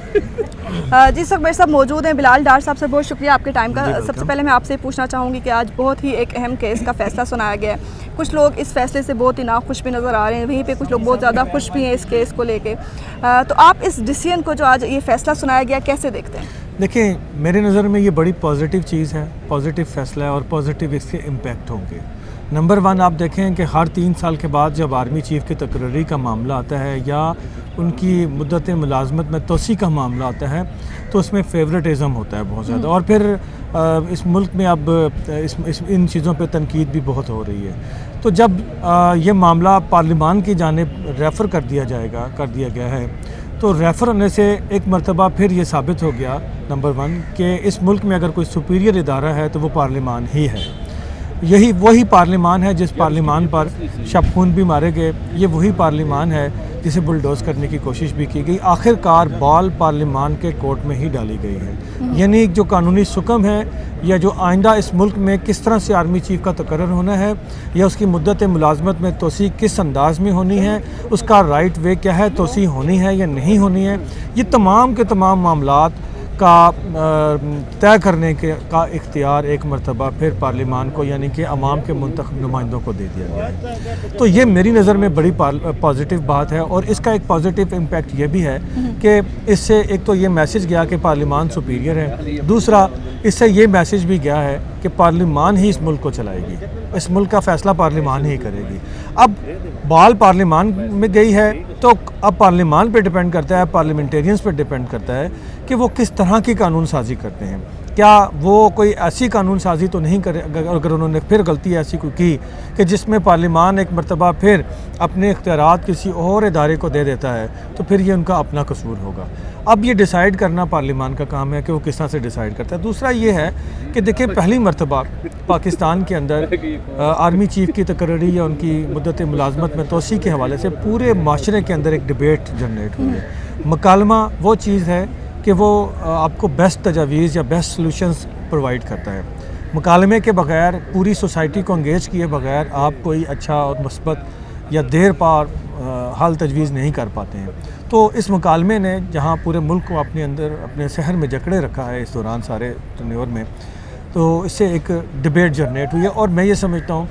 जी sir, मेरे साथ मौजूद हैं बिलाल डार साहब। सर बहुत शुक्रिया आपके टाइम का। सबसे पहले मैं आपसे पूछना चाहूँगी कि आज बहुत ही एक अहम केस का फैसला सुनाया गया है। कुछ लोग इस फैसले से बहुत ही नाखुश भी नज़र आ रहे हैं, वहीं पे कुछ लोग बहुत ज़्यादा खुश भी हैं इस केस को लेके। तो आप इस डिसीजन को जो आज ये फैसला सुनाया गया कैसे देखते हैं? देखिए, मेरी नज़र में ये बड़ी पॉजिटिव चीज़ है, पॉजिटिव फैसला है और पॉजिटिव इसके इम्पैक्ट होंगे। नंबर वन, आप देखें कि हर 3 साल के बाद जब आर्मी चीफ़ की तकर्री का मामला आता है या उनकी मुद्दत मुलाजमत में तोसी का मामला आता है तो उसमें फेवरेटिज़म होता है बहुत ज़्यादा। और फिर इस मुल्क में अब इन चीज़ों पे तनकीद भी बहुत हो रही है। तो जब ये मामला पार्लिमान की जानिब रेफ़र कर दिया गया है, तो रेफ़र होने से एक मरतबा फिर ये साबित हो गया नंबर वन कि इस मुल्क में अगर कोई सुपीरियर इदारा है तो वो पार्लिमान ही है। यही वही पार्लिमान है जिस पार्लिमान पर शब-खून भी मारे गए, ये वही पार्लिमान है जिसे बुलडोज़ करने की कोशिश भी की गई। आखिरकार बॉल पार्लिमान के कोर्ट में ही डाली गई है। यानी जो कानूनी सुकम है या जो आइंदा इस मुल्क में किस तरह से आर्मी चीफ़ का तकर्रर होना है या उसकी मुद्दत मुलाजमत में तोसी किस अंदाज़ में होनी है, उसका राइट वे क्या है, तोसी होनी है या नहीं होनी है, ये तमाम के तमाम मामलात का तय करने का इख्तियार एक मरतबा फिर पार्लिमान को यानी कि अवाम के मुंतखब नुमाइंदों को दे दिया गया है। तो ये मेरी नज़र में बड़ी पॉजिटिव बात है। और इसका एक पॉजिटिव इम्पैक्ट ये भी है कि इससे एक तो ये मैसेज गया कि पार्लिमान सुपीरियर है, दूसरा इससे ये मैसेज भी गया है कि पार्लिमान ही इस मुल्क को चलाएगी, इस मुल्क का फ़ैसला पार्लिमान ही करेगी। अब बॉल पार्लिमान में गई है तो अब पार्लिमान पे डिपेंड करता है, पार्लियामेंटेरियंस पे डिपेंड करता है कि वो किस तरह की कानून साजी करते हैं। क्या वो कोई ऐसी कानून साजी तो नहीं करे, अगर उन्होंने फिर गलती ऐसी कोई की कि जिसमें पार्लिमान एक मरतबा फिर अपने इख्तियारात किसी और इदारे को दे देता है, तो फिर ये उनका अपना कसूर होगा। अब ये डिसाइड करना पार्लिमान का काम है कि वो किस तरह से डिसाइड करता है। दूसरा ये है कि देखिए, पहली मरतबा पाकिस्तान के अंदर आर्मी चीफ़ की तकर्री या उनकी मुद्दत मुलाजमत में तोसी के हवाले से पूरे माशरे के अंदर एक डिबेट जनरेट हुई है। मकालमा वो चीज़ है कि वो आपको बेस्ट तजावीज़ या बेस्ट सॉल्यूशंस प्रोवाइड करता है। मुकालमे के बगैर, पूरी सोसाइटी को इंगेज किए बगैर आप कोई अच्छा और मुस्बत या देर पार हल तजवीज़ नहीं कर पाते हैं। तो इस मुकालमे ने जहाँ पूरे मुल्क को अपने अंदर अपने शहर में जकड़े रखा है इस दौरान सारे टन्योर में, तो इससे एक डिबेट जनरेट हुई है। और मैं ये समझता हूँ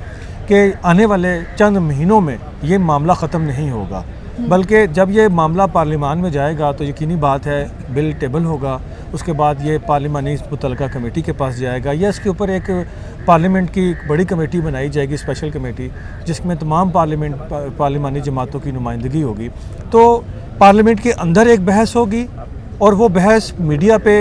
कि आने वाले चंद महीनों में ये मामला ख़त्म नहीं होगा, बल्कि जब ये मामला पार्लिमान में जाएगा तो यकीनी बात है बिल टेबल होगा, उसके बाद ये पार्लिमानी मुतल्लिका कमेटी के पास जाएगा या इसके ऊपर एक पार्लियामेंट की बड़ी कमेटी बनाई जाएगी, स्पेशल कमेटी, जिसमें तमाम पार्लिमानी जमातों की नुमाइंदगी होगी। तो पार्लियामेंट के अंदर एक बहस होगी और वो बहस मीडिया पे,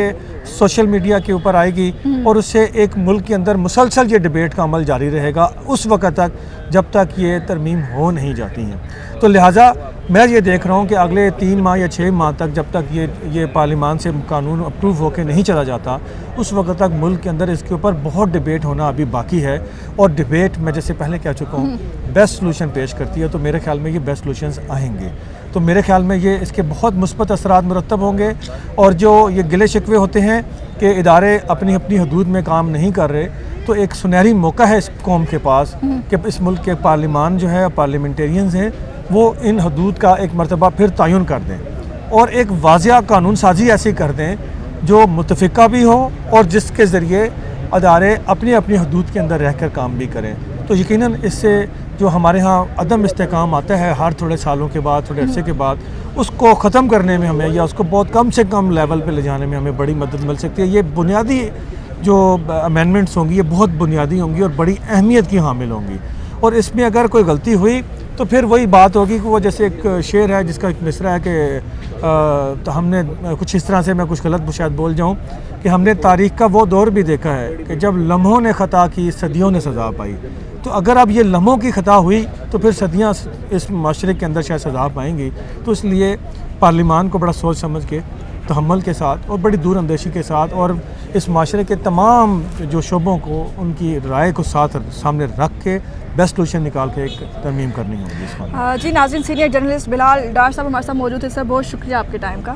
सोशल मीडिया के ऊपर आएगी और उससे एक मुल्क के अंदर मुसलसल ये डिबेट का अमल जारी रहेगा उस वक्त तक जब तक ये तरमीम हो नहीं जाती हैं। तो लिहाजा मैं ये देख रहा हूँ कि अगले 3 माह या 6 माह तक जब तक ये पार्लिमान से कानून अप्रूव होकर नहीं चला जाता, उस वक्त तक मुल्क के अंदर इसके ऊपर बहुत डिबेट होना अभी बाकी है। और डिबेट मैं जैसे पहले कह चुका हूँ बेस्ट सलूशन पेश करती है, तो मेरे ख्याल में ये बेस्ट सलूशंस आएंगे। तो मेरे ख्याल में ये इसके बहुत मुस्बत असरात मुरतब होंगे। और जो ये गिले शिकवे होते हैं कि इदारे अपनी अपनी हदूद में काम नहीं कर रहे, तो एक सुनहरी मौका है इस कौम के पास कि इस मुल्क के पार्लिमान जो है, पार्लियामेंटेरियंस हैं, वो इन हदूद का एक मरतबा फिर तयन कर दें और एक वाज़िया कानून साजी ऐसी कर दें जो मुतफ़िका भी हो और जिसके ज़रिए अदारे अपनी अपनी हदूद के अंदर रहकर काम भी करें। तो यकीनन इससे जो हमारे यहाँ अदम इस्तेकाम आता है हर थोड़े सालों के बाद, थोड़े अरसे के बाद, उसको ख़त्म करने में हमें या उसको बहुत कम से कम लेवल पे ले जाने में हमें बड़ी मदद मिल सकती है। ये बुनियादी जो अमेंडमेंट्स होंगी ये बहुत बुनियादी होंगी और बड़ी अहमियत की हामिल होंगी। और इसमें अगर कोई गलती हुई तो फिर वही बात होगी कि वो जैसे एक शेर है जिसका एक मिसरा है कि तो हमने कुछ इस तरह से, मैं कुछ गलत शायद बोल जाऊँ, कि हमने तारीख़ का वो दौर भी देखा है कि जब लम्हों ने ख़ता की सदियों ने सज़ा पाई। तो अगर अब ये लम्हों की ख़ता हुई तो फिर सदियाँ इस माशरे के अंदर शायद सज़ा पाएंगी। तो इसलिए पार्लिमान को बड़ा सोच समझ के, तहम्मुल के साथ और बड़ी दूर अंदेशी के साथ और इस माशरे के तमाम जो शोबों को उनकी राय को सामने रख के बेस्ट सलूशन निकाल के एक तरमीम करनी होगी। जी नाज़रीन, सीनियर जर्नलिस्ट बिलाल डार साहब हमारे साथ मौजूद है। सर बहुत शुक्रिया आपके टाइम का।